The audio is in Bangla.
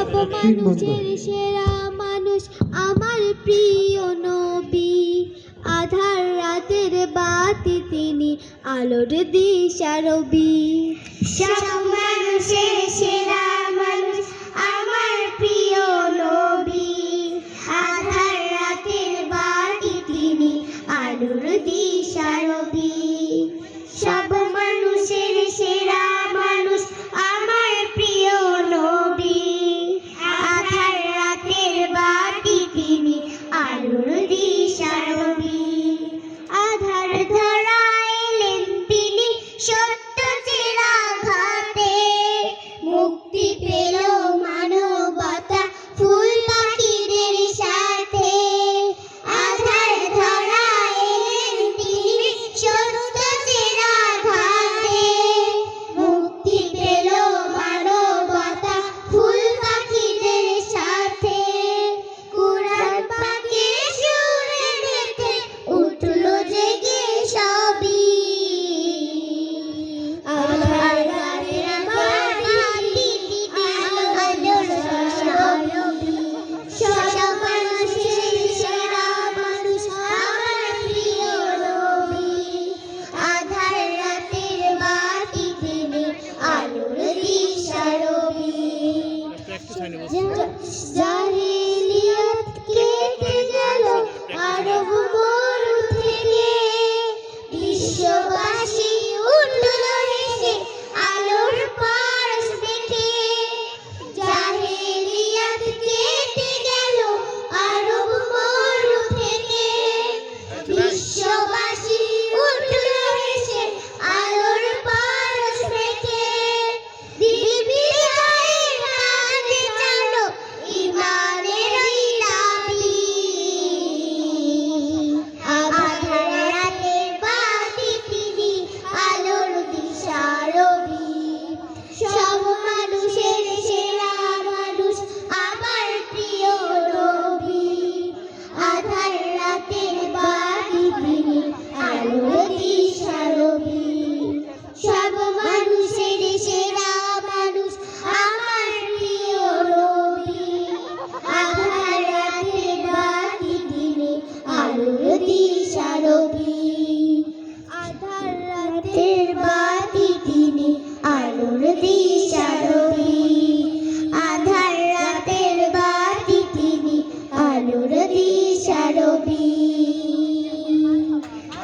সব মানুষের সেরা মানুষ আমার প্রিয় নবী। আধার রাতের বাতি তিনি, আলোর দিশারবি। সব মানুষের সেরা মানুষ আমার প্রিয় নবী। আধার রাতের বাতি তিনি, আলোর দিশারবি। সব মানুষের সেরা মানুষ আমার প্রিয় নবী। আধার রাতের বাতি তিনি, আলোর দিশারবি। আধার ধরা এলেন তিনি সত্য চিরাঘাতে, মুক্তি পেল মানবতা ফুল পাখিদের সাথে। আধার ধরা এলেন তিনি সত্য চিরাঘাতে, মুক্তি পেল মানবতা ফুল পাখিদের সাথে। কুরআন পাকে সুরে মেতে উঠল জেগে সবই। আধার রাতের বাতি আলোর দিশারবি। সব মানুষের সেরা মানুষ আমার প্রিয় নবী। আধার রাতের বাতি তিনি, আলোর দিশারবি। জাহিলিয়াত কেটে গেল আরব মরু থেকে, বিশ্ববাসী উঠল হেসে আলোর পরশ দেখে। জাহিলিয়াত কেটে গেল আরব মরু থেকে, বিশ্ববাসী উঠল হেসে আলোর পরশ দেখে। দিবিজয়ের কাজে চলো ইমানের দাবি। আধার রাতের বাতি তিনি, আলোর দিশারবি। সব মানুষের সেরা মানুষ আমার প্রিয় নবী। আধার রাতের বাতি তিনি, আলোর দিশারবি। সব মানুষের সেরা মানুষ আমার প্রিয় নবী। আধার রাতের বাতি তিনি, আলোর দিশারবি। আধার রাতের বাতি তিনি, আলোর দিশারবি।